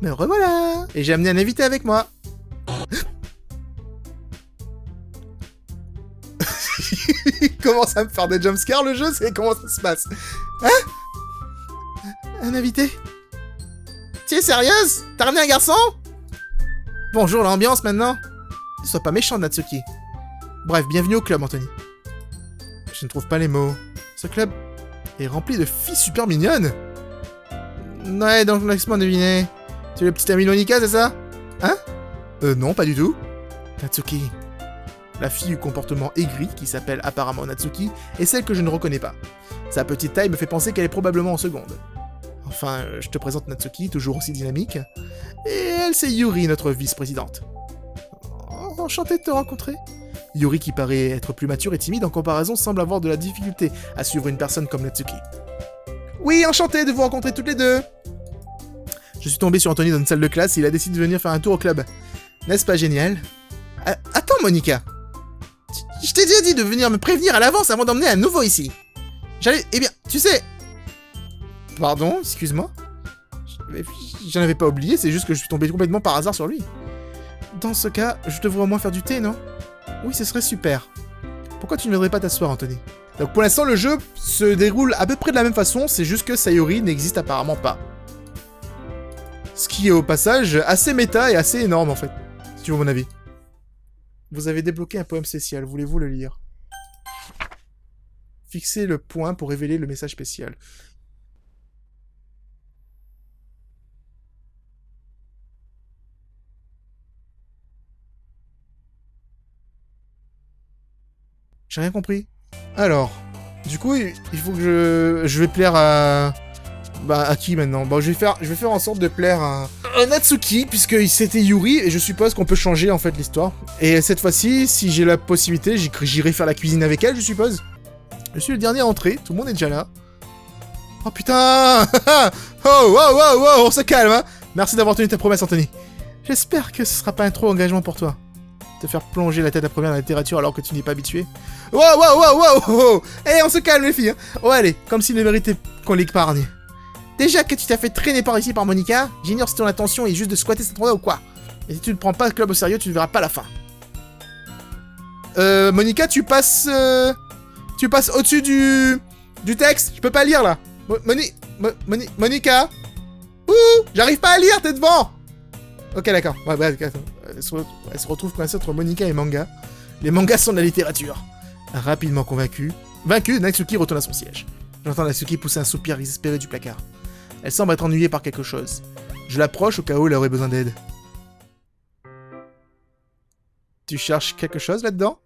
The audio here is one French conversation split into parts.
Me revoilà. Et j'ai amené un invité avec moi. Il commence à me faire des jumpscares, le jeu, c'est comment ça se passe. Hein? Un invité? Tu es sérieuse? T'as ramené un garçon? Bonjour, l'ambiance maintenant. Sois pas méchant, Natsuki. Bref, bienvenue au club, Anthony. Je ne trouve pas les mots. Ce club est rempli de filles super mignonnes. Ouais, donc laisse-moi deviner. Tu es le petit ami de Monika, c'est ça? Hein? Non, pas du tout. Natsuki. La fille au comportement aigri, qui s'appelle apparemment Natsuki, est celle que je ne reconnais pas. Sa petite taille me fait penser qu'elle est probablement en seconde. Enfin, je te présente Natsuki, toujours aussi dynamique. Et elle, c'est Yuri, notre vice-présidente. Enchanté de te rencontrer. Yuri, qui paraît être plus mature et timide en comparaison, semble avoir de la difficulté à suivre une personne comme Natsuki. Oui, enchanté de vous rencontrer toutes les deux. Je suis tombé sur Anthony dans une salle de classe et il a décidé de venir faire un tour au club. N'est-ce pas génial? Attends, Monika. Je t'ai déjà dit de venir me prévenir à l'avance avant d'emmener un nouveau ici. J'allais... Eh bien, tu sais... Pardon, excuse-moi. J'en avais pas oublié, c'est juste que je suis tombé complètement par hasard sur lui. Dans ce cas, je devrais au moins faire du thé, non? Oui, ce serait super. Pourquoi tu ne viendrais pas t'asseoir, Anthony? Donc pour l'instant, le jeu se déroule à peu près de la même façon, c'est juste que Sayori n'existe apparemment pas. Ce qui est au passage assez méta et assez énorme en fait, si tu veux mon avis. Vous avez débloqué un poème spécial, voulez-vous le lire? Fixez le point pour révéler le message spécial. J'ai rien compris. Alors, du coup, il faut que je vais plaire à... Bah, à qui maintenant? Bon, je vais faire en sorte de plaire à Natsuki, puisque c'était Yuri, et je suppose qu'on peut changer, en fait, l'histoire. Et cette fois-ci, si j'ai la possibilité, j'irai faire la cuisine avec elle, je suppose. Je suis le dernier à entrer, tout le monde est déjà là. Oh putain. Oh, wow, wow, wow, on se calme, hein. Merci d'avoir tenu ta promesse, Anthony. J'espère que ce sera pas un trop engagement pour toi. Te faire plonger la tête à première dans la littérature alors que tu n'y es pas habitué. Wow, wow, wow, wow, wow. Eh, on se calme, les filles, hein. Oh, allez, comme s'il ne méritait qu'on l'épargne. Déjà que tu t'as fait traîner par ici par Monika, j'ignore si ton intention est juste de squatter cet endroit ou quoi. Et si tu ne prends pas le club au sérieux, tu ne verras pas la fin. Monika, tu passes au-dessus du texte. Je peux pas lire là. Monika. Ouh, j'arrive pas à lire, t'es devant. Ok, d'accord. Ouais, elle se retrouve coincée entre Monika et manga. Les mangas sont de la littérature. Rapidement vaincu, Natsuki retourne à son siège. J'entends Natsuki pousser un soupir désespéré du placard. Elle semble être ennuyée par quelque chose. Je l'approche au cas où elle aurait besoin d'aide. Tu cherches quelque chose là-dedans?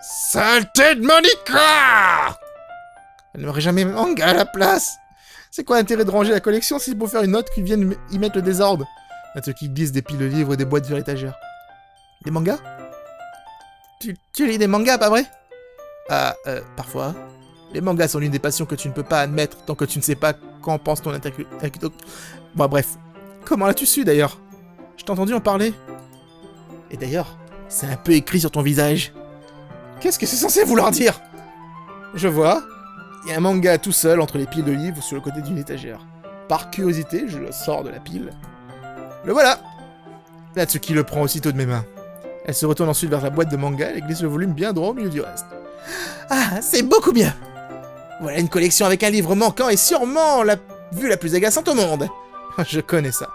Saleté de Monika! Elle n'aurait jamais manga à la place. C'est quoi l'intérêt de ranger la collection si c'est pour faire une note qui vienne y mettre le désordre? Natsuki glisse des piles de livres et des boîtes vers l'étagère. Des mangas? Tu lis des mangas, pas vrai? Parfois. Les mangas sont l'une des passions que tu ne peux pas admettre tant que tu ne sais pas qu'en pense ton interlocuteur. Bon, bref. Comment l'as-tu su, d'ailleurs? Je t'ai entendu en parler. Et d'ailleurs, c'est un peu écrit sur ton visage. Qu'est-ce que c'est censé vouloir dire? Je vois. Il y a un manga tout seul entre les piles de livres sur le côté d'une étagère. Par curiosité, je le sors de la pile. Le voilà! Natsuki le prend aussitôt de mes mains. Elle se retourne ensuite vers la boîte de manga et glisse le volume bien droit au milieu du reste. Ah, c'est beaucoup mieux! Voilà une collection avec un livre manquant et sûrement la vue la plus agaçante au monde! Je connais ça.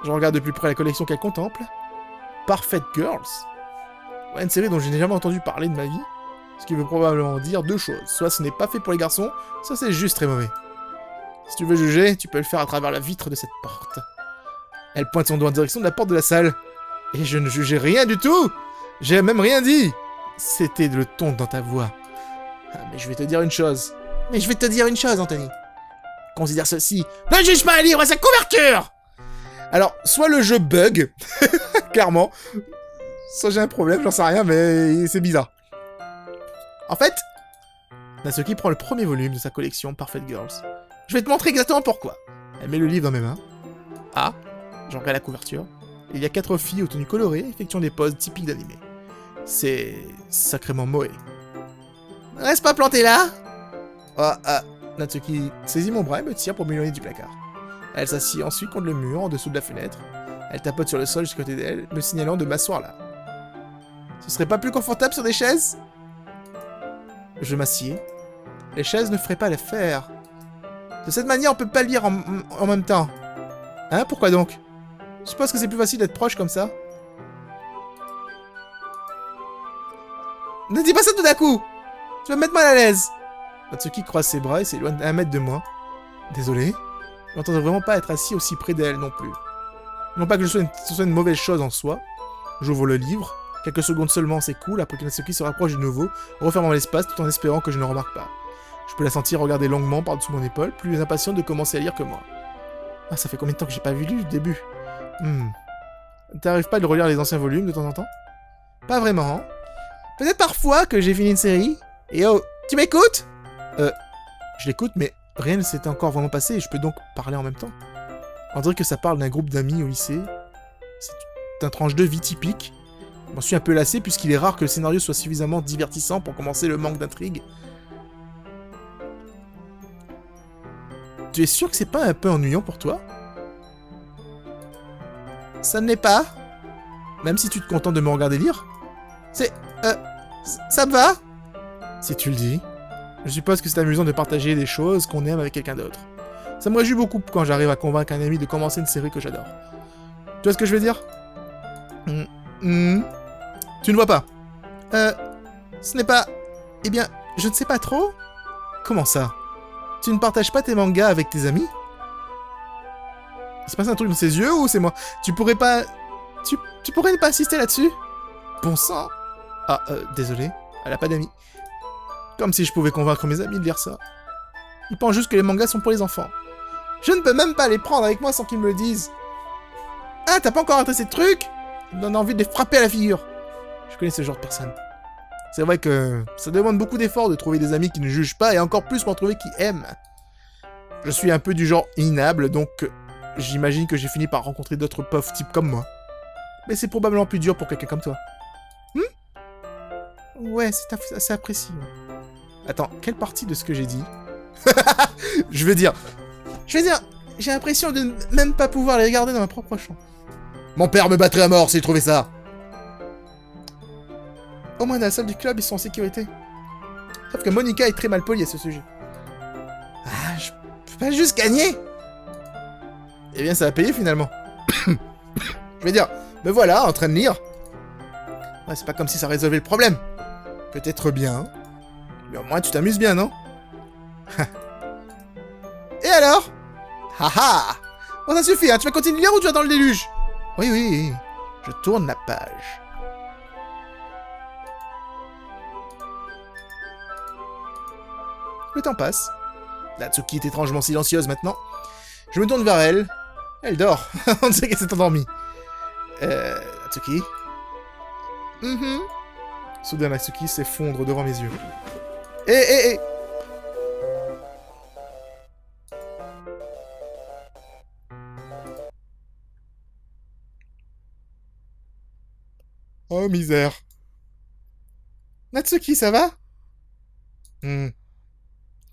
Je regarde de plus près la collection qu'elle contemple. Perfect Girls? Ouais, une série dont je n'ai jamais entendu parler de ma vie. Ce qui veut probablement dire deux choses. Soit ce n'est pas fait pour les garçons, soit c'est juste très mauvais. Si tu veux juger, tu peux le faire à travers la vitre de cette porte. Elle pointe son doigt en direction de la porte de la salle. Et je ne jugeais rien du tout! J'ai même rien dit! C'était le ton dans ta voix. Ah, mais je vais te dire une chose. Anthony. Considère ceci. Ne juge pas un livre à sa couverture! Alors, soit le jeu bug, clairement. Soit j'ai un problème, j'en sais rien, mais c'est bizarre. En fait, Natsuki prend le premier volume de sa collection Perfect Girls. Je vais te montrer exactement pourquoi. Elle met le livre dans mes mains. Ah, j'en regarde la couverture. Il y a 4 filles aux tenues colorées effectuant des poses typiques d'animé. C'est sacrément moé. Reste pas planté là! Natsuki saisit mon bras et me tire pour m'éloigner du placard. Elle s'assied ensuite contre le mur, en dessous de la fenêtre. Elle tapote sur le sol juste à côté d'elle, me signalant de m'asseoir là. Ce serait pas plus confortable sur des chaises? Je m'assieds. Les chaises ne feraient pas l'affaire. De cette manière, on peut pas lire en même temps. Hein, pourquoi donc? Je suppose que c'est plus facile d'être proche comme ça. Ne dis pas ça tout d'un coup! Tu vas me mettre mal à l'aise! Natsuki croise ses bras et s'éloigne d'1 mètre de moi. Désolé. Je n'entendais vraiment pas être assis aussi près d'elle non plus. Non pas que ce soit une mauvaise chose en soi. J'ouvre le livre. Quelques secondes seulement s'écoulent après que Natsuki se rapproche de nouveau, refermant l'espace tout en espérant que je ne remarque pas. Je peux la sentir regarder longuement par-dessous mon épaule, plus impatiente de commencer à lire que moi. Ah, ça fait combien de temps que j'ai pas vu le début? T'arrives pas de relire les anciens volumes de temps en temps? Pas vraiment. Peut-être parfois que j'ai fini une série. Et oh, tu m'écoutes? Je l'écoute, mais rien ne s'est encore vraiment passé et je peux donc parler en même temps. On dirait que ça parle d'un groupe d'amis au lycée. C'est un tranche de vie typique. Je m'en suis un peu lassé puisqu'il est rare que le scénario soit suffisamment divertissant pour commencer le manque d'intrigue. Tu es sûr que c'est pas un peu ennuyant pour toi? Ça ne l'est pas. Même si tu te contentes de me regarder lire? Ça me va? Si tu le dis. Je suppose que c'est amusant de partager des choses qu'on aime avec quelqu'un d'autre. Ça me réjouit beaucoup quand j'arrive à convaincre un ami de commencer une série que j'adore. Tu vois ce que je veux dire? Tu ne vois pas? Ce n'est pas... Eh bien, je ne sais pas trop. Comment ça? Tu ne partages pas tes mangas avec tes amis? Il se passe un truc dans ses yeux ou c'est moi? Tu pourrais pas... Tu pourrais ne pas insister là-dessus? Bon sang. Ah, désolé. Elle a pas d'amis. Comme si je pouvais convaincre mes amis de lire ça. Ils pensent juste que les mangas sont pour les enfants. Je ne peux même pas les prendre avec moi sans qu'ils me le disent. Ah, t'as pas encore intégré ces trucs? Ça me donne envie de les frapper à la figure. Je connais ce genre de personne. C'est vrai que ça demande beaucoup d'efforts de trouver des amis qui ne jugent pas et encore plus pour en trouver qui aiment. Je suis un peu du genre inable, donc j'imagine que j'ai fini par rencontrer d'autres pauvres types comme moi. Mais c'est probablement plus dur pour quelqu'un comme toi. Ouais, c'est assez apprécié. Attends, quelle partie de ce que j'ai dit? Je veux dire, j'ai l'impression de même pas pouvoir les regarder dans ma propre chambre. Mon père me battrait à mort s'il trouvait ça. Au moins dans la salle du club, ils sont en sécurité. Sauf que Monica est très mal polie à ce sujet. Ah, je peux pas juste gagner? Eh bien, ça va payer finalement. Je veux dire, me voilà, en train de lire. Ouais, c'est pas comme si ça résolvait le problème. Peut-être bien. Mais au moins, tu t'amuses bien, non? Et alors? Haha! Bon, ça suffit, hein. Tu vas continuer de lire ou tu vas dans le déluge? Oui, oui. Je tourne la page. Le temps passe. Natsuki est étrangement silencieuse maintenant. Je me tourne vers elle. Elle dort. On sait qu'elle s'est endormie. Natsuki? Soudain, Natsuki s'effondre devant mes yeux. Hé! Oh, misère. Natsuki, ça va?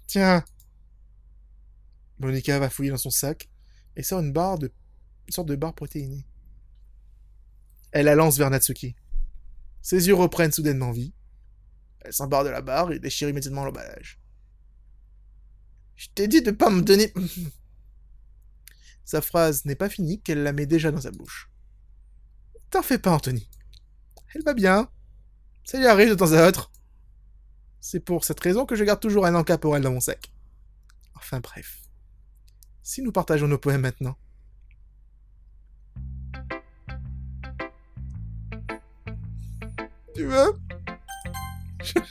Tiens. Monica va fouiller dans son sac et sort une sorte de barre protéinée. Elle la lance vers Natsuki. Ses yeux reprennent soudainement vie. Elle s'embarre de la barre et déchire immédiatement l'emballage. Je t'ai dit de pas me donner... Sa phrase n'est pas finie qu'elle la met déjà dans sa bouche. T'en fais pas, Anthony. Elle va bien. Ça lui arrive de temps à autre. C'est pour cette raison que je garde toujours un encas pour elle dans mon sac. Enfin bref. Si nous partageons nos poèmes maintenant. Tu veux?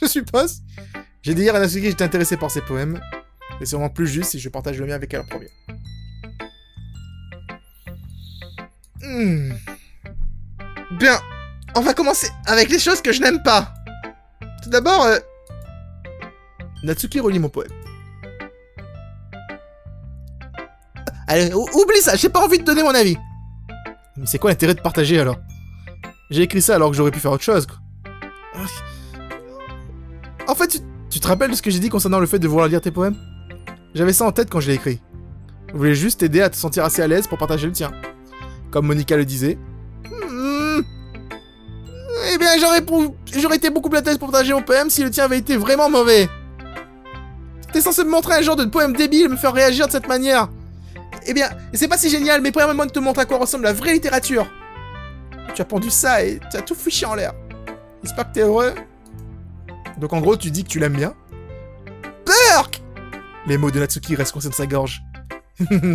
Je suppose. J'ai dit hier à Natsuki que j'étais intéressé par ses poèmes. C'est sûrement plus juste si je partage le mien avec elle en premier. Bien. On va commencer avec les choses que je n'aime pas. Tout d'abord, Natsuki relit mon poème. Allez, oublie ça, j'ai pas envie de donner mon avis. Mais c'est quoi l'intérêt de partager alors? J'ai écrit ça alors que j'aurais pu faire autre chose, quoi. En fait, tu te rappelles de ce que j'ai dit concernant le fait de vouloir lire tes poèmes? J'avais ça en tête quand je l'ai écrit. Je voulais juste t'aider à te sentir assez à l'aise pour partager le tien. Comme Monica le disait. Eh bien, j'aurais été beaucoup plus à l'aise pour partager mon poème si le tien avait été vraiment mauvais. T'es censé me montrer un genre de poème débile, me faire réagir de cette manière. Eh bien, c'est pas si génial, mais premièrement, te montre à quoi ressemble la vraie littérature. Tu as pendu ça et tu as tout fiché en l'air. J'espère que t'es heureux. Donc en gros, tu dis que tu l'aimes bien. Perk! Les mots de Natsuki restent coincés dans sa gorge.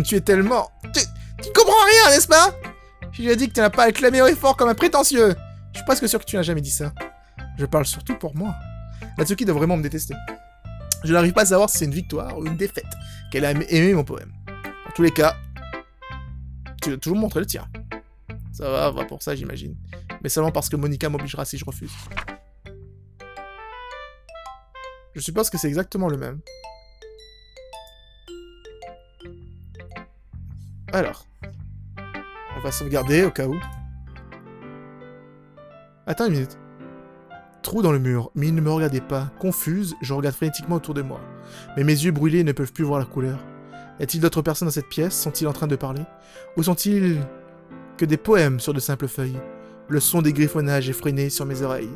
Tu es tellement... Tu comprends rien, n'est-ce pas? Je lui ai dit que tu n'as pas à clamer haut et fort comme un prétentieux. Je suis presque sûr que tu n'as jamais dit ça. Je parle surtout pour moi. Natsuki doit vraiment me détester. Je n'arrive pas à savoir si c'est une victoire ou une défaite qu'elle a aimé mon poème. Dans tous les cas, tu dois toujours montrer le tien. Ça va pour ça, j'imagine. Mais seulement parce que Monica m'obligera si je refuse. Je suppose que c'est exactement le même. Alors. On va sauvegarder au cas où. Attends une minute. Trou dans le mur, mais il ne me regardait pas. Confuse, je regarde frénétiquement autour de moi. Mais mes yeux brûlés ne peuvent plus voir la couleur. Y a-t-il d'autres personnes dans cette pièce? Sont-ils en train de parler? Ou sont-ils que des poèmes sur de simples feuilles? Le son des griffonnages effrénés sur mes oreilles.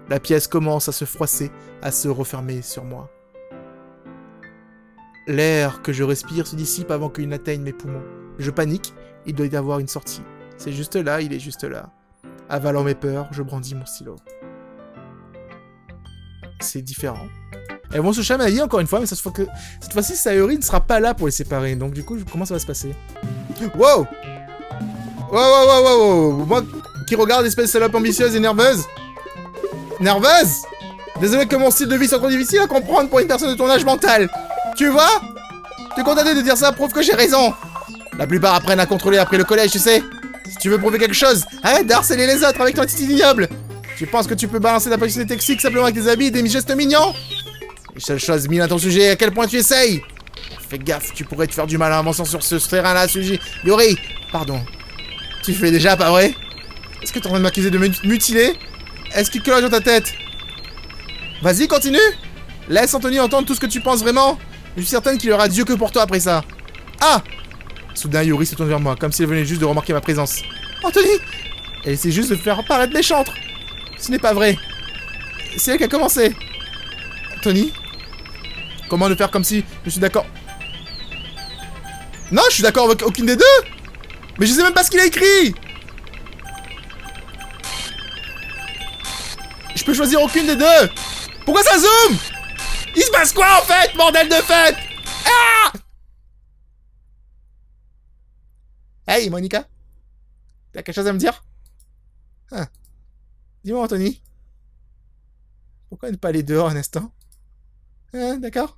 La pièce commence à se froisser, à se refermer sur moi. L'air que je respire se dissipe avant qu'il n'atteigne mes poumons. Je panique, il doit y avoir une sortie. C'est juste là, il est juste là. Avalant mes peurs, je brandis mon stylo. C'est différent. Elles vont se chamailler encore une fois, mais cette fois-ci, Sayori ne sera pas là pour les séparer. Donc du coup, comment ça va se passer? Wow! Wow! Moi qui regarde l'espèce de salope ambitieuse et nerveuse. Nerveuse? Désolé que mon style de vie soit trop difficile à comprendre pour une personne de ton âge mental. Tu vois? Te contenter de dire ça prouve que j'ai raison. La plupart apprennent à contrôler après le collège, tu sais. Si tu veux prouver quelque chose, arrête d'harceler les autres avec ton attitude ignoble. Tu penses que tu peux balancer la positivité toxique simplement avec des habits et des gestes mignons? Les seules choses mises à ton sujet, à quel point tu essayes. Fais gaffe, tu pourrais te faire du mal en avançant sur ce terrain-là, sujet. Yuri, pardon. Tu fais déjà, pas vrai? Est-ce que t'es en train de m'accuser de me mutiler? Est-ce qu'il cloche dans ta tête? Vas-y, continue. Laisse Anthony entendre tout ce que tu penses vraiment. Je suis certaine qu'il y aura Dieu que pour toi après ça. Ah! Soudain, Yuri se tourne vers moi, comme si elle venait juste de remarquer ma présence. Anthony! Elle essaie juste de faire paraître méchante. Ce n'est pas vrai. C'est elle qui a commencé. Anthony? Comment le faire comme si je suis d'accord? Non, je suis d'accord avec aucune des deux. Mais je sais même pas ce qu'il a écrit. Je peux choisir aucune des deux. Pourquoi ça zoome? Il se passe quoi en fait, bordel de fête? Ah! Hey, Monica? T'as quelque chose à me dire? Ah. Dis-moi, Anthony. Pourquoi ne pas aller dehors un instant? Hein, d'accord?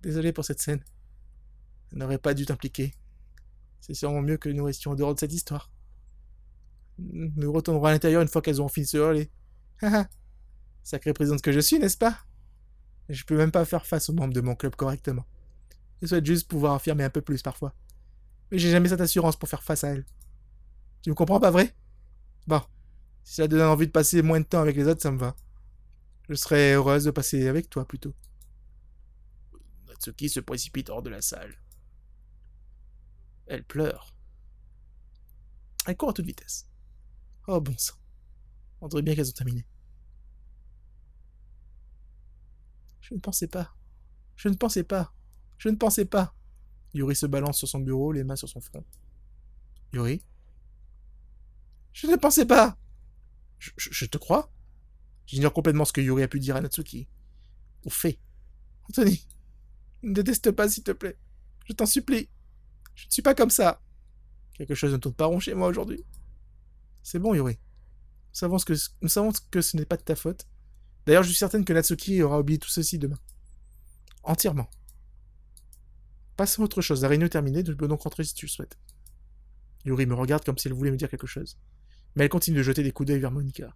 Désolé pour cette scène. Je n'aurais pas dû t'impliquer. C'est sûrement mieux que nous restions en dehors de cette histoire. Nous retournerons à l'intérieur une fois qu'elles auront fini de se hurler. Haha. Sacrée présidente que je suis, n'est-ce pas? Je peux même pas faire face aux membres de mon club correctement. Je souhaite juste pouvoir affirmer un peu plus parfois. Mais j'ai jamais cette assurance pour faire face à elle. Tu me comprends, pas vrai? Bon. Si ça te donne envie de passer moins de temps avec les autres, ça me va. Je serais heureuse de passer avec toi, plutôt. Natsuki se précipite hors de la salle. Elle pleure. Elle court à toute vitesse. Oh bon sang. On dirait bien qu'elles ont terminé. Je ne pensais pas. Je ne pensais pas. Je ne pensais pas. Yuri se balance sur son bureau, les mains sur son front. Yuri? Je ne pensais pas. Je te crois? J'ignore complètement ce que Yuri a pu dire à Natsuki. Ou fait. Anthony, ne me déteste pas, s'il te plaît. Je t'en supplie. Je ne suis pas comme ça. Quelque chose ne tourne pas rond chez moi aujourd'hui. C'est bon, Yuri. Nous savons que ce n'est pas de ta faute. D'ailleurs, je suis certaine que Natsuki aura oublié tout ceci demain. Entièrement. Passons à autre chose. La réunion est terminée, je peux donc rentrer si tu le souhaites. Yuri me regarde comme si elle voulait me dire quelque chose. Mais elle continue de jeter des coups d'œil vers Monica.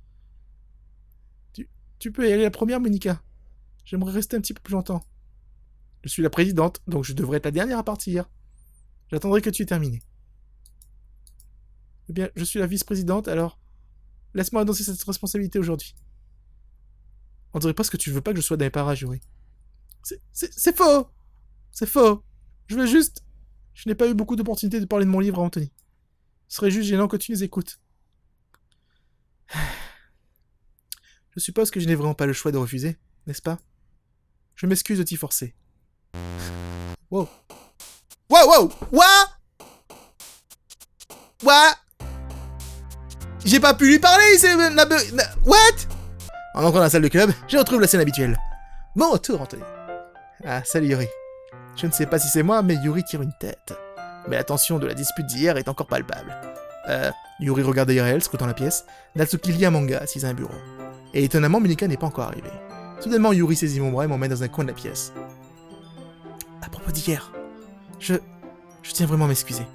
Tu peux y aller la première, Monica. J'aimerais rester un petit peu plus longtemps. Je suis la présidente, donc je devrais être la dernière à partir. J'attendrai que tu aies terminé. Eh bien, je suis la vice-présidente, alors laisse-moi annoncer cette responsabilité aujourd'hui. On dirait pas ce que tu veux pas que je sois dans les parages, Yuri. C'est faux! C'est faux. Je veux juste... Je n'ai pas eu beaucoup d'opportunités de parler de mon livre à Anthony. Ce serait juste gênant que tu les écoutes. Je suppose que je n'ai vraiment pas le choix de refuser, n'est-ce pas? Je m'excuse de t'y forcer. Wow. Wow, wow! What? J'ai pas pu lui parler, c'est... What? En entrant dans la salle de club, je retrouve la scène habituelle. Bon retour, Anthony. Ah, salut Yuri. Je ne sais pas si c'est moi, mais Yuri tire une tête. Mais la tension de la dispute d'hier est encore palpable. Yuri regarde derrière elle, scrutant la pièce. Natsuki lit un manga, assise à un bureau. Et étonnamment, Monika n'est pas encore arrivée. Soudainement, Yuri saisit mon bras et m'emmène dans un coin de la pièce. À propos d'hier, je tiens vraiment à m'excuser.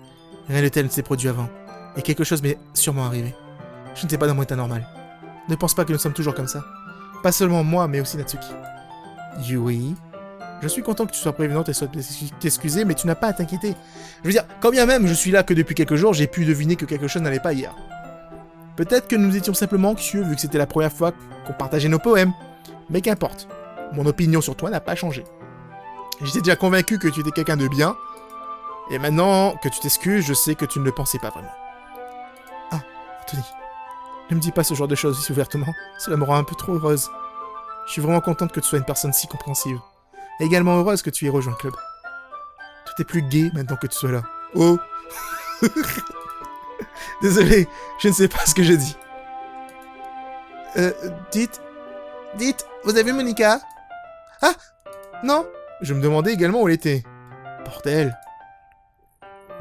Rien de tel ne s'est produit avant. Et quelque chose m'est sûrement arrivé. Je ne sais pas dans mon état normal. Ne pense pas que nous sommes toujours comme ça. Pas seulement moi, mais aussi Natsuki. Yuri, je suis content que tu sois prévenante et sois t'excuser, mais tu n'as pas à t'inquiéter. Je veux dire, quand bien même je suis là que depuis quelques jours, j'ai pu deviner que quelque chose n'allait pas hier. Peut-être que nous étions simplement anxieux, vu que c'était la première fois qu'on partageait nos poèmes. Mais qu'importe, mon opinion sur toi n'a pas changé. J'étais déjà convaincu que tu étais quelqu'un de bien, et maintenant que tu t'excuses, je sais que tu ne le pensais pas vraiment. Ah, Anthony, ne me dis pas ce genre de choses si ouvertement, cela me rend un peu trop heureuse. Je suis vraiment contente que tu sois une personne si compréhensive. Et également heureuse que tu aies rejoint le club. Tout est plus gai maintenant que tu sois là. Oh. Désolé, je ne sais pas ce que je dis. Dites, vous avez vu Monika? Ah, non. Je me demandais également où elle était. Bordel.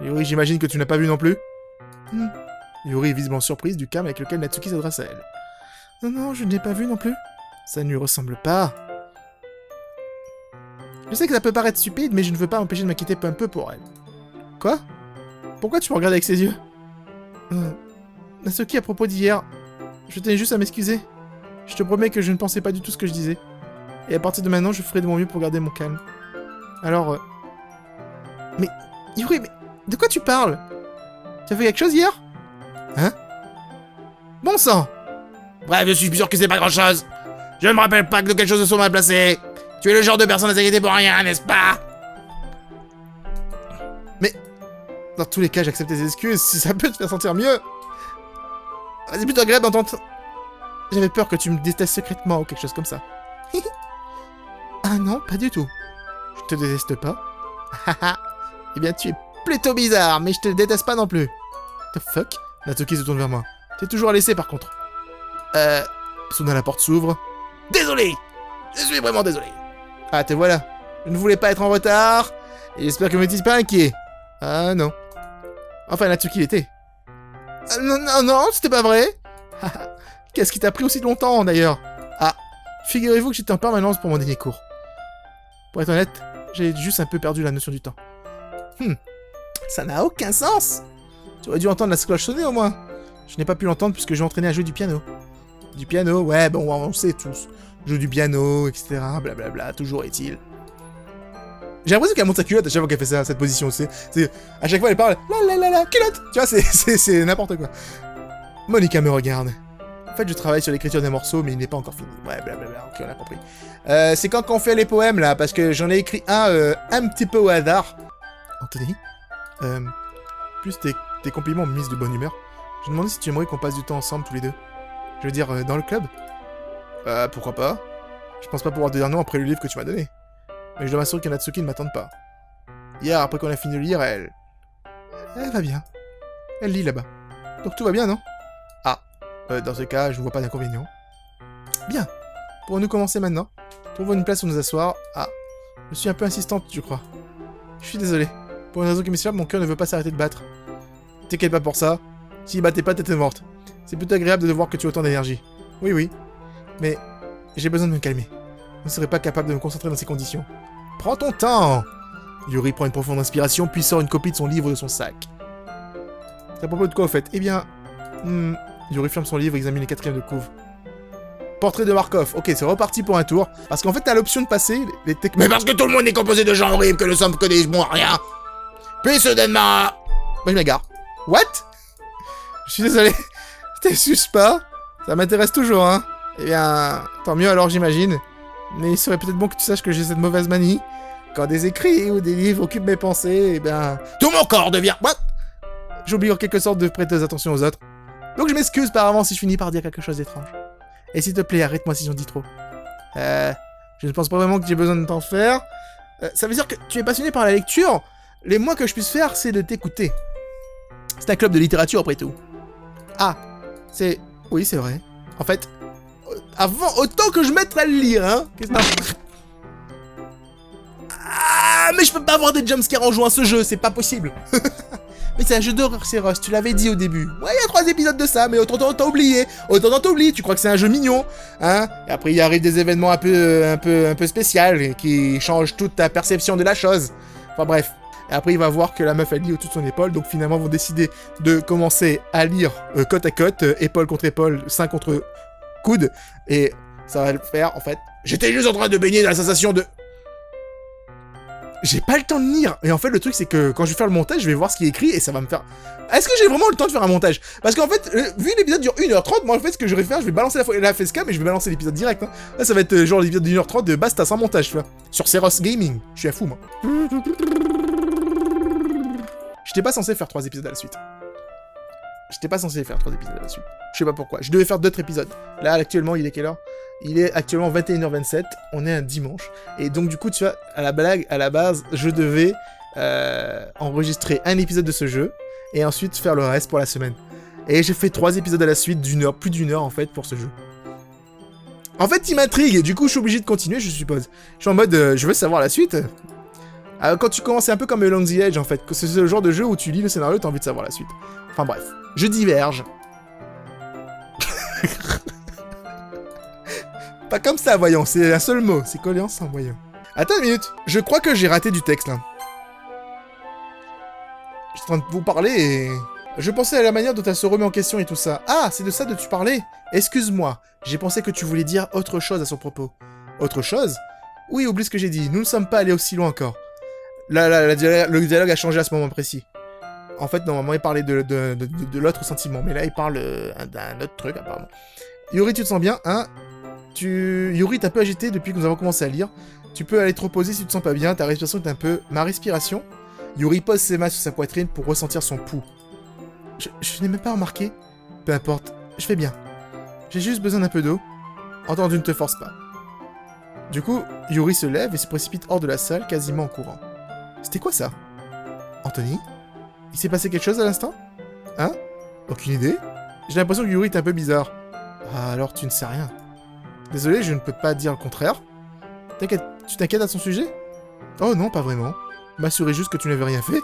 Yuri, j'imagine que tu n'as pas vu non plus? Yuri est visiblement surprise du calme avec lequel Natsuki s'adresse à elle. Non, je ne l'ai pas vu non plus. Ça ne lui ressemble pas. Je sais que ça peut paraître stupide, mais je ne veux pas m'empêcher de m'inquiéter un peu pour elle. Quoi? Pourquoi tu me regardes avec ses yeux? Natsuki, à propos d'hier, je tenais juste à m'excuser. Je te promets que je ne pensais pas du tout ce que je disais. Et à partir de maintenant, je ferai de mon mieux pour garder mon calme. Alors, Mais, Yuri, mais de quoi tu parles? Tu as fait quelque chose hier? Hein? Bon sang! Bref, je suis sûr que c'est pas grand-chose. Je ne me rappelle pas que de quelque chose de son mal placé. Tu es le genre de personne à s'inquiéter pour rien, n'est-ce pas? Mais, dans tous les cas, j'accepte tes excuses si ça peut te faire sentir mieux. C'est plutôt agréable d'entendre... J'avais peur que tu me détestes secrètement ou quelque chose comme ça. Ah non, pas du tout. Je te déteste pas. Eh bien, tu es plutôt bizarre, mais je te déteste pas non plus. The fuck? Natsuki se tourne vers moi. T'es toujours à laisser par contre. Soudain la porte s'ouvre. Désolé! Je suis vraiment désolé. Ah, te voilà. Je ne voulais pas être en retard. Et j'espère que vous n'étiez pas inquiet. Ah non. Enfin, Natsuki l'était. Non, c'était pas vrai. Qu'est-ce qui t'a pris aussi longtemps d'ailleurs? Ah, figurez-vous que j'étais en permanence pour mon dernier cours. Pour être honnête, j'ai juste un peu perdu la notion du temps. Ça n'a aucun sens. Tu aurais dû entendre la cloche sonner au moins. Je n'ai pas pu l'entendre puisque je m'entraînais à jouer du piano. Du piano, ouais, bon, on sait tous. Je joue du piano, etc. Blablabla, toujours est-il. J'ai l'impression qu'elle monte sa culotte à chaque fois qu'elle fait ça, cette position, c'est... À chaque fois, elle parle... La, culotte. Tu vois, c'est n'importe quoi. Monika me regarde. En fait, je travaille sur l'écriture des morceaux, mais il n'est pas encore fini. Ouais, blablabla, ok, on a compris. C'est quand qu'on fait les poèmes, là, parce que j'en ai écrit un petit peu au hasard. Anthony, plus tes compliments me misent de bonne humeur. Je me demandais si tu aimerais qu'on passe du temps ensemble, tous les deux. Je veux dire, dans le club. Pourquoi pas. Je pense pas pouvoir te dire non après le livre que tu m'as donné. Mais je dois m'assurer que Natsuki ne m'attende pas. Hier, après qu'on a fini de lire, elle va bien. Elle lit là-bas. Donc tout va bien, non? Ah, dans ce cas, je ne vois pas d'inconvénient. Bien. Pourrons-nous commencer maintenant? Trouvons une place où nous asseoir. Ah, je suis un peu insistante, je crois. Je suis désolé. Pour une raison qui m'échappe, mon cœur ne veut pas s'arrêter de battre. T'inquiète pas pour ça. S'il battait pas, t'étais morte. C'est plutôt agréable de voir que tu as autant d'énergie. Oui. Mais j'ai besoin de me calmer. Je ne serais pas capable de me concentrer dans ces conditions. Prends ton temps! Yuri prend une profonde inspiration, puis sort une copie de son livre de son sac. C'est à propos de quoi, au fait? Eh bien... Yuri ferme son livre et examine les quatrièmes de couve. Portrait de Markov. Ok, c'est reparti pour un tour. Parce qu'en fait, t'as l'option de passer les techniques... Mais parce que tout le monde est composé de gens horribles, que nous sommes que des bons à rien. Puis soudainement... Bah, je m'égare. What? Je suis désolé. T'es pas? Ça m'intéresse toujours, hein. Eh bien, tant mieux alors, j'imagine. Mais il serait peut-être bon que tu saches que j'ai cette mauvaise manie. Quand des écrits ou des livres occupent mes pensées, eh bien... Tout mon corps devient... What? J'oublie en quelque sorte de prêter attention aux autres. Donc je m'excuse par avance si je finis par dire quelque chose d'étrange. Et s'il te plaît, arrête-moi si j'en dis trop. Je ne pense pas vraiment que j'ai besoin de t'en faire. Ça veut dire que tu es passionné par la lecture. Les moins que je puisse faire, c'est de t'écouter. C'est un club de littérature après tout. Ah, c'est... Oui, c'est vrai. En fait, avant, autant que je mette à le lire, hein. Qu'est-ce que... Ah, mais je peux pas avoir des jumpscares en jouant à ce jeu, c'est pas possible. Mais c'est un jeu d'horreur, c'est Rust, tu l'avais dit au début. Ouais, il y a 3 épisodes de ça, mais autant t'as oublié. Autant t'oublies, tu crois que c'est un jeu mignon, hein. Et après, il arrive des événements un peu spéciaux qui changent toute ta perception de la chose. Enfin bref. Et après, il va voir que la meuf, elle lit au-dessus de son épaule, donc finalement, ils vont décider de commencer à lire côte à côte, épaule contre épaule, sein contre coude, et ça va le faire, en fait. J'étais juste en train de baigner dans la sensation de... J'ai pas le temps de lire. Et en fait, le truc, c'est que quand je vais faire le montage, je vais voir ce qui est écrit et ça va me faire... Est-ce que j'ai vraiment le temps de faire un montage? Parce qu'en fait, vu l'épisode dure 1h30, moi, en fait, ce que je vais faire, je vais balancer la facecam et je vais balancer l'épisode direct. Hein. Là, ça va être genre l'épisode de 1h30 de basta sans montage, tu vois. Sur Ceros Gaming. Je suis un fou, moi. J'étais pas censé faire 3 épisodes à la suite. J'étais pas censé faire 3 épisodes à la suite. Je sais pas pourquoi. Je devais faire d'autres épisodes. Là, actuellement, il est quelle heure? Il est actuellement 21h27. On est un dimanche. Et donc, du coup, tu vois, à la base, je devais enregistrer un épisode de ce jeu. Et ensuite, faire le reste pour la semaine. Et j'ai fait 3 épisodes à la suite d'une heure, plus d'une heure, en fait, pour ce jeu. En fait, il m'intrigue. Du coup, je suis obligé de continuer, je suppose. Je suis en mode, je veux savoir la suite. Quand tu commences, c'est un peu comme Along the Edge, en fait. C'est ce genre de jeu où tu lis le scénario, t'as envie de savoir la suite. Enfin bref, je diverge. Pas comme ça, voyons, c'est un seul mot, c'est collant sans voyons. Attends une minute, je crois que j'ai raté du texte, là. Je suis en train de vous parler et... Je pensais à la manière dont elle se remet en question et tout ça. Ah, c'est de ça dont tu parlais? Excuse-moi, j'ai pensé que tu voulais dire autre chose à son propos. Autre chose? Oui, oublie ce que j'ai dit, nous ne sommes pas allés aussi loin encore. Le dialogue a changé à ce moment précis. En fait, normalement, il parlait de l'autre sentiment, mais là, il parle d'un autre truc, apparemment. Yuri, tu te sens bien, hein? Yuri, t'es un peu agité depuis que nous avons commencé à lire. Tu peux aller te reposer si tu te sens pas bien, ta respiration est un peu... Ma respiration? Yuri pose ses mains sur sa poitrine pour ressentir son pouls. Je n'ai même pas remarqué. Peu importe, je fais bien. J'ai juste besoin d'un peu d'eau. Entendu, ne te force pas. Du coup, Yuri se lève et se précipite hors de la salle, quasiment en courant. C'était quoi ça? Anthony? Il s'est passé quelque chose à l'instant? Hein? Aucune idée? J'ai l'impression que Yuri est un peu bizarre. Ah, alors tu ne sais rien. Désolé, je ne peux pas dire le contraire. Tu t'inquiètes à son sujet? Oh non, pas vraiment. M'assurer juste que tu n'avais rien fait.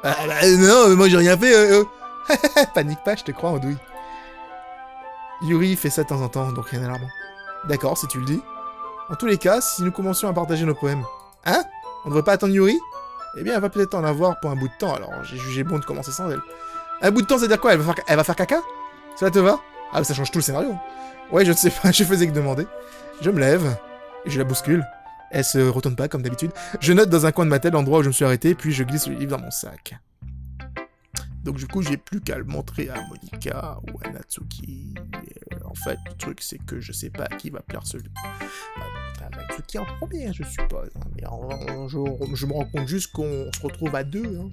Ah bah non, moi j'ai rien fait. Panique pas, je te crois, Andouille. Yuri fait ça de temps en temps, donc rien d'alarmant. D'accord, si tu le dis. En tous les cas, si nous commencions à partager nos poèmes... Hein? On ne devrait pas attendre Yuri? Eh bien, elle va peut-être en avoir pour un bout de temps, alors j'ai jugé bon de commencer sans elle. Un bout de temps, c'est-à-dire quoi? Elle va faire caca? Cela te va? Ah, ça change tout le scénario. Ouais, je ne sais pas, je faisais que demander. Je me lève, et je la bouscule. Elle se retourne pas, comme d'habitude. Je note dans un coin de ma tête l'endroit où je me suis arrêté, puis je glisse le livre dans mon sac. Donc du coup, j'ai plus qu'à le montrer à Monika ou à Natsuki. En fait, le truc, c'est que je sais pas à qui va plaire ce livre. Natsuki en premier, je suppose. Hein. Mais je me rends compte juste qu'on se retrouve à 2. Hein.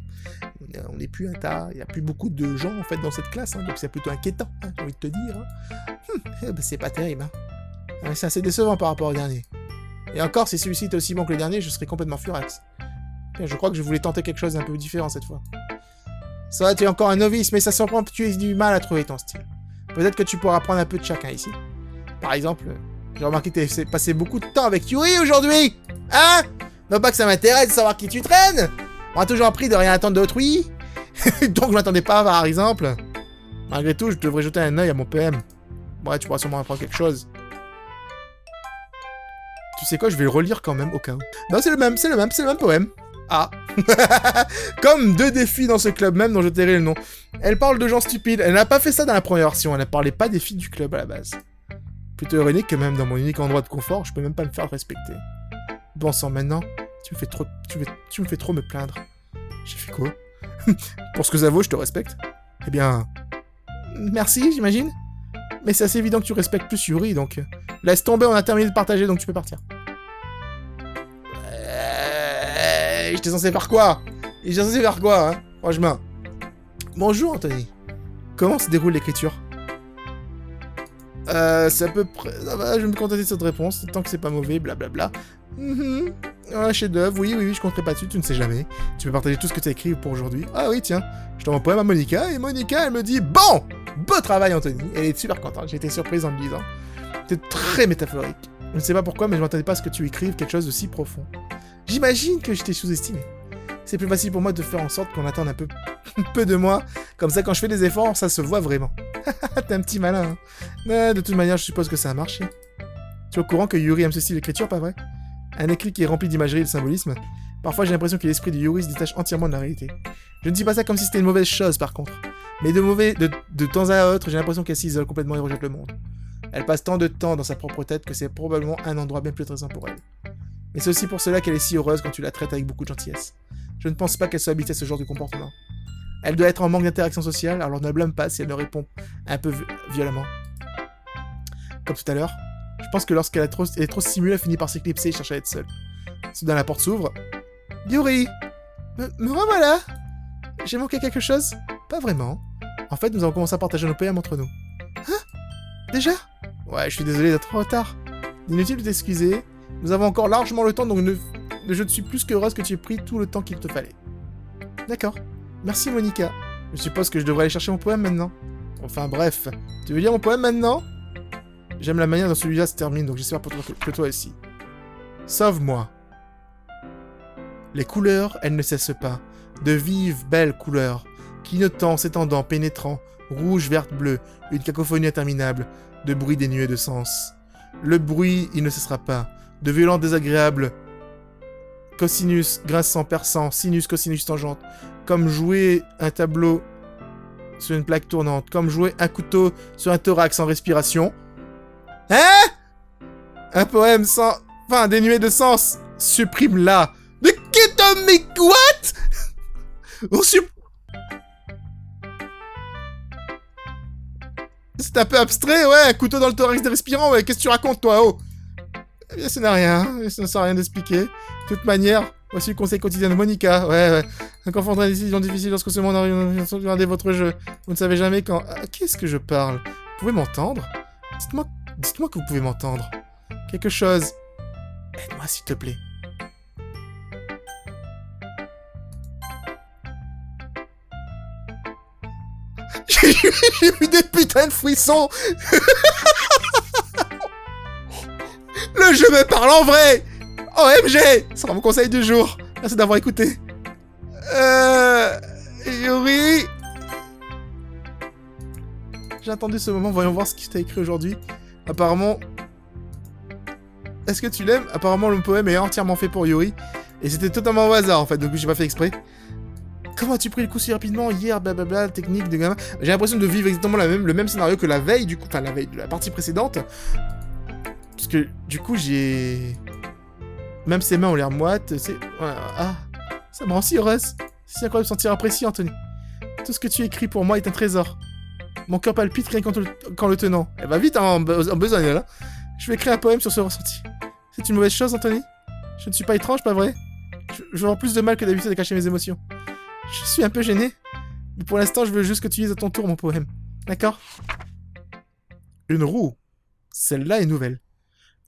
On n'est plus un tas. Il n'y a plus beaucoup de gens, en fait, dans cette classe. Hein. Donc c'est plutôt inquiétant, hein, j'ai envie de te dire. Hein. C'est pas terrible. Hein. C'est assez décevant par rapport au dernier. Et encore, si celui-ci était aussi bon que le dernier, je serais complètement furax. Je crois que je voulais tenter quelque chose d'un peu différent cette fois. Ça va, tu es encore un novice, mais ça surprend que tu aies du mal à trouver ton style. Peut-être que tu pourras apprendre un peu de chacun ici. Par exemple, j'ai remarqué que tu as passé beaucoup de temps avec Yuri aujourd'hui. Hein? Non pas que ça m'intéresse de savoir qui tu traînes. On m'a toujours appris de rien attendre d'autrui. Donc je m'attendais pas, par exemple. Malgré tout, je devrais jeter un œil à mon PM. Ouais, tu pourras sûrement apprendre quelque chose. Tu sais quoi, je vais le relire quand même, au cas où. Non, c'est le même poème. Ah. Comme 2 défis dans ce club même dont je tairai le nom. Elle parle de gens stupides. Elle n'a pas fait ça dans la première version. Elle ne parlait pas des filles du club à la base. Plutôt ironique que même dans mon unique endroit de confort, je peux même pas me faire respecter. Bon sang, maintenant, tu me fais trop me plaindre. J'ai fait quoi? Pour ce que ça vaut, je te respecte. Eh bien... Merci, j'imagine. Mais c'est assez évident que tu respectes plus Yuri, donc... Laisse tomber, on a terminé de partager, donc tu peux partir. J'étais censé faire quoi? J'étais censé faire quoi, hein? Franchement. Bonjour, Anthony. Comment se déroule l'écriture? C'est à peu près... Ça va, je vais me contenter de cette réponse, tant que c'est pas mauvais, blablabla. Un chef-d'œuvre, oui, je compterai pas dessus, tu ne sais jamais. Tu peux partager tout ce que tu as écrit pour aujourd'hui. Ah oui, tiens, je t'envoie un poème à Monica, et Monica, elle me dit « Bon! Beau travail, Anthony !» Elle est super contente, j'ai été surprise en me disant. C'est très métaphorique. Je ne sais pas pourquoi, mais je m'attendais pas à ce que tu écrives quelque chose de si profond. J'imagine que je t'ai sous-estimé. C'est plus facile pour moi de faire en sorte qu'on attende un peu de moi. Comme ça, quand je fais des efforts, ça se voit vraiment. T'es un petit malin, hein. Mais de toute manière, je suppose que ça a marché. Tu es au courant que Yuri aime ce style d'écriture, pas vrai? Un écrit qui est rempli d'imagerie et de symbolisme. Parfois, j'ai l'impression que l'esprit de Yuri se détache entièrement de la réalité. Je ne dis pas ça comme si c'était une mauvaise chose, par contre. Mais de temps à autre, j'ai l'impression qu'elle s'isole complètement et rejette le monde. Elle passe tant de temps dans sa propre tête que c'est probablement un endroit bien plus intéressant pour elle. Mais c'est aussi pour cela qu'elle est si heureuse quand tu la traites avec beaucoup de gentillesse. Je ne pense pas qu'elle soit habituée à ce genre de comportement. Elle doit être en manque d'interaction sociale, alors ne blâme pas si elle ne répond un peu violemment. Comme tout à l'heure, je pense que lorsqu'elle est trop stimulée, elle finit par s'éclipser et cherche à être seule. Soudain, la porte s'ouvre. Yuri! Me revoilà! J'ai manqué quelque chose? Pas vraiment. En fait, nous avons commencé à partager nos poèmes entre nous. Hein? Déjà? Ouais, je suis désolé d'être en retard. Inutile de t'excuser. Nous avons encore largement le temps, donc je ne suis plus qu'heureuse que tu aies pris tout le temps qu'il te fallait. D'accord. Merci, Monica. Je suppose que je devrais aller chercher mon poème maintenant. Enfin, bref. Tu veux lire mon poème maintenant? J'aime la manière dont celui-là se termine, donc j'espère que toi aussi. Sauve-moi. Les couleurs, elles ne cessent pas. De vives, belles couleurs. Clignotant, s'étendant, pénétrant. Rouge, verte, bleu. Une cacophonie interminable. De bruits dénués de sens. Le bruit, il ne cessera pas. De violents désagréables. Cosinus, grinçant, perçant. Sinus, cosinus, tangente. Comme jouer un tableau sur une plaque tournante. Comme jouer un couteau sur un thorax en respiration. Hein? Un poème sans... Enfin, dénué de sens. Supprime-la. De Ketomic what? On C'est un peu abstrait, ouais. Un couteau dans le thorax des respirants, ouais. Qu'est-ce que tu racontes, toi, oh? Eh bien, ça n'a rien. Ça ne sert à rien d'expliquer. De toute manière, voici le conseil quotidien de Monica. Ouais. Quand on prendra une décision difficile lorsque ce monde arrive, regardez votre jeu. Vous ne savez jamais quand... Ah, qu'est-ce que je parle? Vous pouvez m'entendre? Dites-moi que vous pouvez m'entendre. Quelque chose. Aide-moi, s'il te plaît. J'ai eu des putains de frissons. Le jeu me parle en vrai. OMG. Ça sera mon conseil du jour. Merci d'avoir écouté. Yuri. J'ai attendu ce moment, voyons voir ce qu'il t'a écrit aujourd'hui. Apparemment... Est-ce que tu l'aimes? Apparemment, le poème est entièrement fait pour Yuri. Et c'était totalement au hasard, en fait, donc j'ai pas fait exprès. Comment as-tu pris le coup si rapidement hier, blablabla, technique de gamin. J'ai l'impression de vivre exactement le même scénario que la veille, du coup, enfin la veille de la partie précédente. Parce que, du coup, j'ai... Même ses mains ont l'air moites, c'est... Ah, ça me rend si heureuse. C'est incroyable de se sentir apprécié, Anthony. Tout ce que tu écris pour moi est un trésor. Mon cœur palpite rien qu'en le tenant. Elle va vite, hein, en besogne, là. Je vais écrire un poème sur ce ressenti. C'est une mauvaise chose, Anthony? Je ne suis pas étrange, pas vrai? Je vais avoir plus de mal que d'habitude à cacher mes émotions. Je suis un peu gêné. Mais pour l'instant, je veux juste que tu lises à ton tour mon poème. D'accord? Une roue. Celle-là est nouvelle.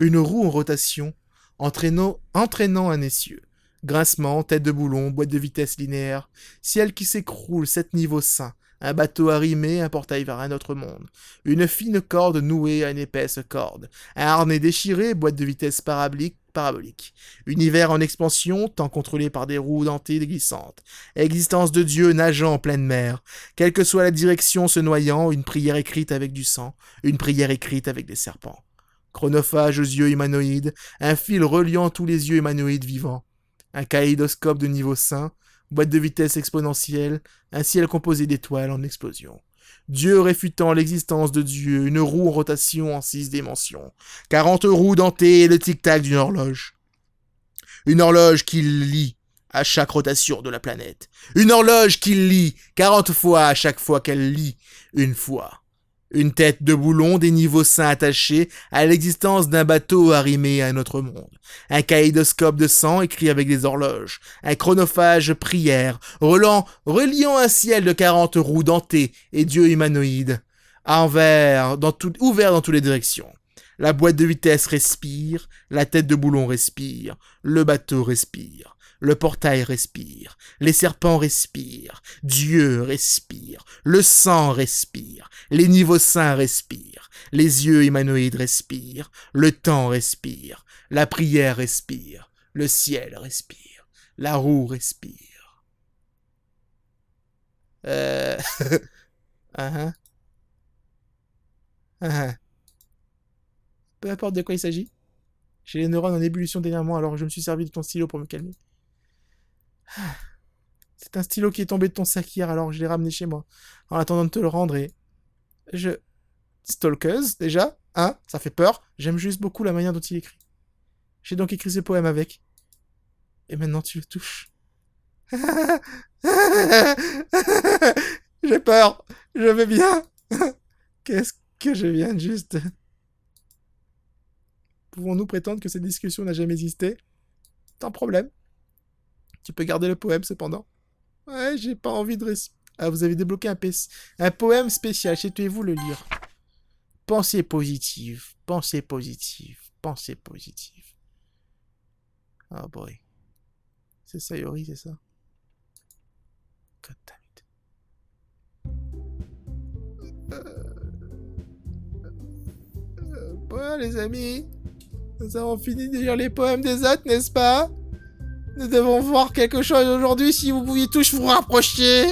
Une roue en rotation, entraînant un essieu. Grincement, tête de boulon, boîte de vitesse linéaire, ciel qui s'écroule, 7 niveaux sains, un bateau arrimé, un portail vers un autre monde, une fine corde nouée à une épaisse corde, un harnais déchiré, boîte de vitesse parabolique, univers en expansion, temps contrôlé par des roues dentées glissantes, existence de Dieu nageant en pleine mer, quelle que soit la direction se noyant, une prière écrite avec du sang, une prière écrite avec des serpents. Chronophage aux yeux humanoïdes, un fil reliant tous les yeux humanoïdes vivants, un kaléidoscope de niveau sain, boîte de vitesse exponentielle, un ciel composé d'étoiles en explosion. Dieu réfutant l'existence de Dieu, une roue en rotation en 6 dimensions, 40 roues dentées et le tic-tac d'une horloge. Une horloge qui lit à chaque rotation de la planète. Une horloge qui lit 40 fois à chaque fois qu'elle lit une fois. Une tête de boulon, des niveaux sains attachés à l'existence d'un bateau arrimé à un autre monde. Un kaléidoscope de sang écrit avec des horloges. Un chronophage prière, reliant un ciel de 40 roues dentées et dieux humanoïdes. Ouvert dans toutes les directions. La boîte de vitesse respire, la tête de boulon respire, le bateau respire. Le portail respire, les serpents respirent, Dieu respire, le sang respire, les niveaux saints respirent, les yeux humanoïdes respirent, le temps respire, la prière respire, le ciel respire, la roue respire. uh-huh. Uh-huh. Peu importe de quoi il s'agit. J'ai les neurones en ébullition d'énervement, alors je me suis servi de ton stylo pour me calmer. C'est un stylo qui est tombé de ton sac hier, alors je l'ai ramené chez moi, en attendant de te le rendre et... Stalkeuse, déjà, hein, ça fait peur. J'aime juste beaucoup la manière dont il écrit. J'ai donc écrit ce poème avec. Et maintenant tu le touches. J'ai peur, je vais bien. Qu'est-ce que je viens de juste... Pouvons-nous prétendre que cette discussion n'a jamais existé? Sans problème. Tu peux garder le poème, cependant. Ouais, j'ai pas envie de... Ah, vous avez débloqué un poème spécial. Souhaitez-vous le lire? Pensée positive. Pensée positive. Pensée positive. Oh boy. C'est ça, Yori, c'est ça. God damn it. Bon, les amis. Nous avons fini de lire les poèmes des autres, n'est-ce pas? Nous devons voir quelque chose aujourd'hui. Si vous pouviez tous vous rapprocher.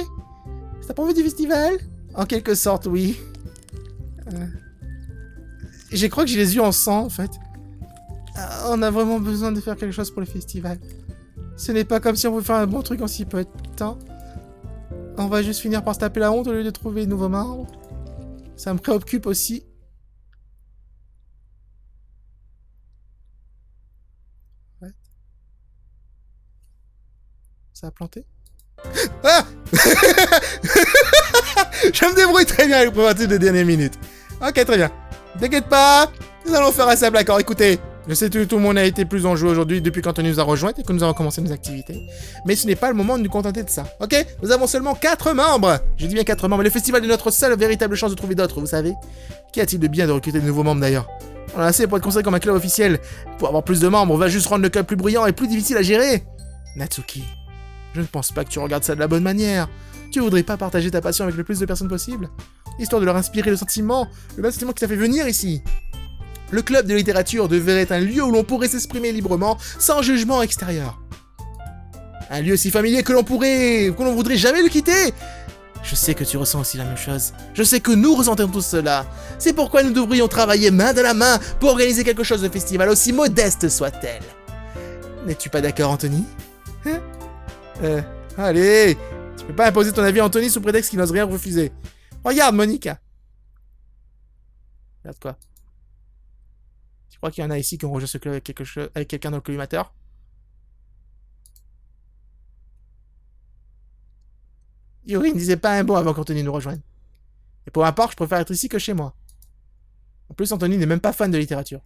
C'est pas envie du festival? En quelque sorte, oui. Je crois que j'ai les yeux en sang, en fait. On a vraiment besoin de faire quelque chose pour le festival. Ce n'est pas comme si on pouvait faire un bon truc en si peu de temps. On va juste finir par se taper la honte au lieu de trouver de nouveaux membres. Ça me préoccupe aussi. Ouais. Ça a planté? Ah! Je me débrouille très bien avec le préparatif de dernière minute. Ok, très bien. T'inquiète pas, nous allons faire un simple accord. Écoutez, je sais que tout le monde a été plus enjoué aujourd'hui depuis qu'Anthony nous a rejoint et que nous avons commencé nos activités. Mais ce n'est pas le moment de nous contenter de ça, ok? Nous avons seulement 4 membres. Je dis bien 4 membres, mais le festival est notre seule véritable chance de trouver d'autres, vous savez? Qu'y a-t-il de bien de recruter de nouveaux membres d'ailleurs? On a assez pour être considéré comme un club officiel. Pour avoir plus de membres, on va juste rendre le club plus brillant et plus difficile à gérer. Natsuki, je ne pense pas que tu regardes ça de la bonne manière. Tu voudrais pas partager ta passion avec le plus de personnes possible? Histoire de leur inspirer le même sentiment qui t'a fait venir ici. Le club de littérature devrait être un lieu où l'on pourrait s'exprimer librement, sans jugement extérieur. Un lieu si familier que l'on voudrait jamais le quitter. Je sais que tu ressens aussi la même chose. Je sais que nous ressentons tous cela. C'est pourquoi nous devrions travailler main dans la main pour organiser quelque chose de festival, aussi modeste soit-elle. N'es-tu pas d'accord, Anthony? Hein? Allez, tu peux pas imposer ton avis à Anthony sous prétexte qu'il n'ose rien refuser. Regarde, Monica. Regarde quoi? Tu crois qu'il y en a ici qui ont rejoint ce club avec quelqu'un dans le collimateur? Yuri ne disait pas un mot avant qu'Anthony nous rejoigne. Et pour ma part, je préfère être ici que chez moi. En plus, Anthony n'est même pas fan de littérature.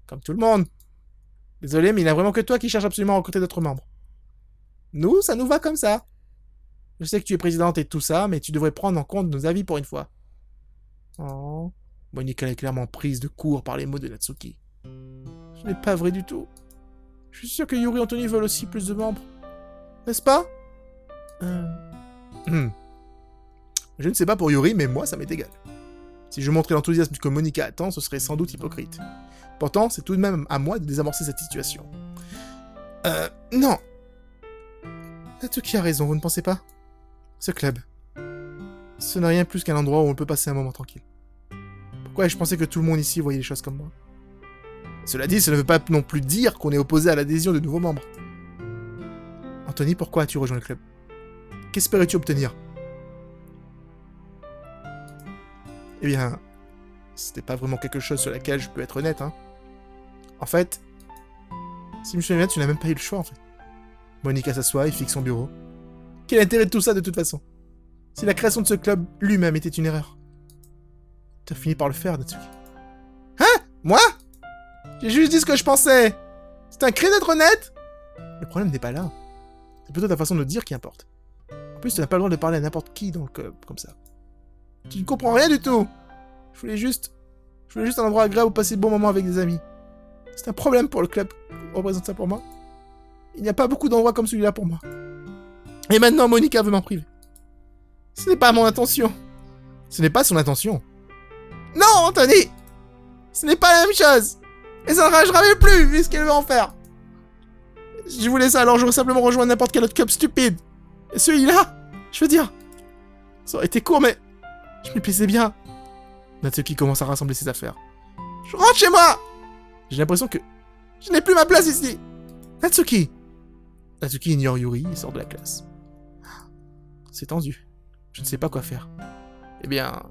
Comme tout le monde. Désolé, mais il n'y a vraiment que toi qui cherche absolument à recruter d'autres membres. Nous, ça nous va comme ça. Je sais que tu es présidente et tout ça, mais tu devrais prendre en compte nos avis pour une fois. Oh. Monica est clairement prise de court par les mots de Natsuki. Ce n'est pas vrai du tout. Je suis sûr que Yuri et Anthony veulent aussi plus de membres. N'est-ce pas? Je ne sais pas pour Yuri, mais moi, ça m'est égal. Si je montrais l'enthousiasme que Monica attend, ce serait sans doute hypocrite. Pourtant, c'est tout de même à moi de désamorcer cette situation. Non. Natsuki a raison, vous ne pensez pas? Ce club. Ce n'est rien plus qu'un endroit où on peut passer un moment tranquille. Pourquoi je pensais que tout le monde ici voyait les choses comme moi? Cela dit, ça ne veut pas non plus dire qu'on est opposé à l'adhésion de nouveaux membres. Anthony, pourquoi as-tu rejoint le club? Qu'espérais-tu obtenir? Eh bien, c'était pas vraiment quelque chose sur laquelle je peux être honnête, hein. En fait, si je me souviens bien, tu n'as même pas eu le choix, en fait. Monica s'assoit et fixe son bureau. Quel intérêt de tout ça, de toute façon? Si la création de ce club lui-même était une erreur. Tu as fini par le faire, Natsuki. Hein? Moi? J'ai juste dit ce que je pensais. C'est un cri d'être honnête? Le problème n'est pas là. C'est plutôt ta façon de dire qui importe. En plus, tu n'as pas le droit de parler à n'importe qui dans le club, comme ça. Tu ne comprends rien du tout. Je voulais juste un endroit agréable où passer de bons moments avec des amis. C'est un problème pour le club qui représente ça pour moi. Il n'y a pas beaucoup d'endroits comme celui-là pour moi. Et maintenant, Monica veut m'en priver. Ce n'est pas mon intention. Ce n'est pas son intention. Non, Anthony! Ce n'est pas la même chose! Et ça ne ragera même plus, vu ce qu'elle veut en faire! Je voulais ça, alors j'aurais simplement rejoint n'importe quel autre club stupide. Et celui-là, je veux dire, ça aurait été court, mais je m'y plaisais bien. Natsuki commence à rassembler ses affaires. Je rentre chez moi! J'ai l'impression que je n'ai plus ma place ici. Natsuki! Natsuki ignore Yuri et sort de la classe. C'est tendu. Je ne sais pas quoi faire. Eh bien,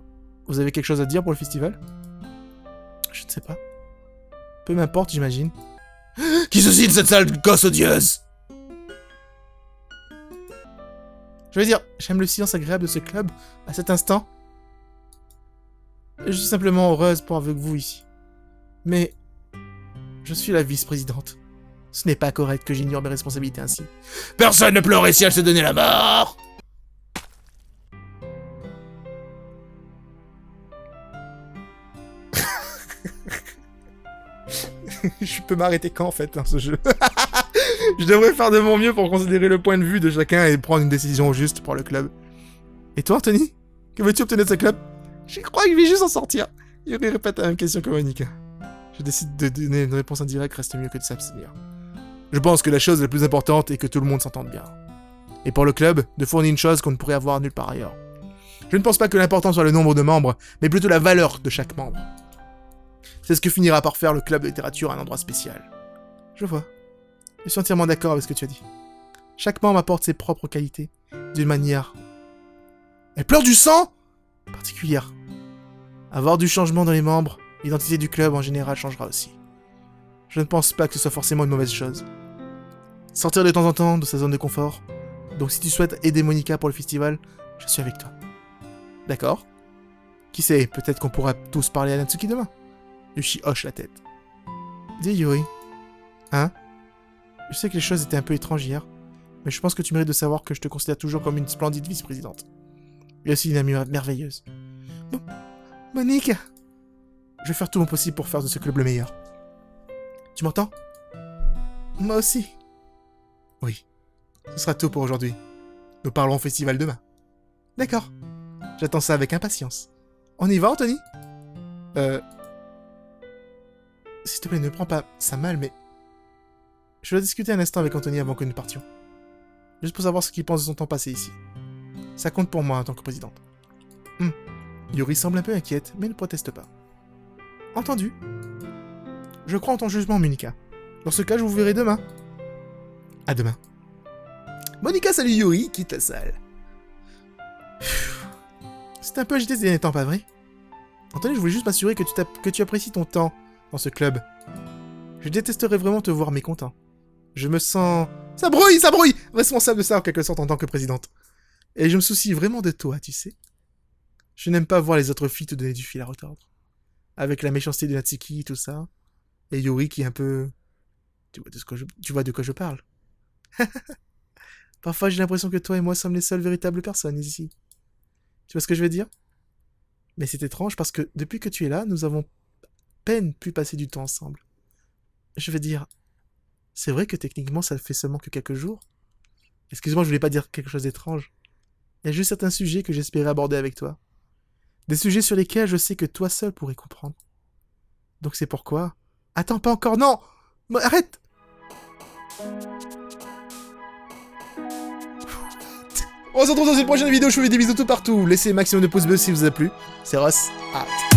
vous avez quelque chose à dire pour le festival? Je ne sais pas. Peu m'importe, j'imagine. Qui suscite cette sale gosse odieuse? Je veux dire, j'aime le silence agréable de ce club à cet instant. Je suis simplement heureuse pour avec vous ici. Mais je suis la vice-présidente. Ce n'est pas correct que j'ignore mes responsabilités ainsi. Personne ne pleurait si elle se donnait la mort! Je peux m'arrêter quand en fait dans ce jeu? Je devrais faire de mon mieux pour considérer le point de vue de chacun et prendre une décision juste pour le club. Et toi, Anthony? Que veux-tu obtenir de ce club? Je crois que je vais juste en sortir. Yuri répète la même question que Monica. Je décide de donner une réponse indirecte, reste mieux que de s'abstenir. Je pense que la chose la plus importante est que tout le monde s'entende bien. Et pour le club, de fournir une chose qu'on ne pourrait avoir nulle part ailleurs. Je ne pense pas que l'important soit le nombre de membres, mais plutôt la valeur de chaque membre. C'est ce que finira par faire le club de littérature un endroit spécial. Je vois. Je suis entièrement d'accord avec ce que tu as dit. Chaque membre apporte ses propres qualités, d'une manière... Elle pleure du sang particulière. Avoir du changement dans les membres, l'identité du club en général changera aussi. Je ne pense pas que ce soit forcément une mauvaise chose. Sortir de temps en temps de sa zone de confort. Donc si tu souhaites aider Monica pour le festival, je suis avec toi. D'accord? Qui sait, peut-être qu'on pourra tous parler à Natsuki demain. Yushi hoche la tête. Dis Yuri. Hein? Je sais que les choses étaient un peu étranges hier, mais je pense que tu mérites de savoir que je te considère toujours comme une splendide vice-présidente. Et aussi une amie merveilleuse. Bon, Monica. Je vais faire tout mon possible pour faire de ce club le meilleur. Tu m'entends? Moi aussi. Oui. Ce sera tout pour aujourd'hui. Nous parlerons au festival demain. D'accord. J'attends ça avec impatience. On y va, Anthony? S'il te plaît, ne prends pas ça mal, mais... Je dois discuter un instant avec Anthony avant que nous partions. Juste pour savoir ce qu'il pense de son temps passé ici. Ça compte pour moi en tant que présidente. Yuri semble un peu inquiète, mais ne proteste pas. Entendu. Je crois en ton jugement, Monica. Dans ce cas, je vous verrai demain. À demain. Monica salue Yuri, quitte la salle. C'est un peu agité ces derniers temps, pas vrai? Anthony, je voulais juste m'assurer que tu apprécies ton temps dans ce club. Je détesterais vraiment te voir mécontent. Je me sens... Ça brouille! Responsable de ça en quelque sorte en tant que présidente. Et je me soucie vraiment de toi, tu sais. Je n'aime pas voir les autres filles te donner du fil à retordre. Avec la méchanceté de Natsuki et tout ça. Et Yuri qui est un peu... Tu vois de quoi je parle. Parfois j'ai l'impression que toi et moi sommes les seules véritables personnes ici. Tu vois ce que je veux dire? Mais c'est étrange parce que depuis que tu es là, nous avons peine pu passer du temps ensemble. Je veux dire, c'est vrai que techniquement ça fait seulement que quelques jours. Excuse-moi, je voulais pas dire quelque chose d'étrange. Il y a juste certains sujets que j'espérais aborder avec toi. Des sujets sur lesquels je sais que toi seul pourrais comprendre. Donc c'est pourquoi... Attends, pas encore, non! Arrête! On se retrouve dans une prochaine vidéo, je vous fais des bisous tout partout. Laissez un maximum de pouces bleus si vous a plu. C'est Ross, out.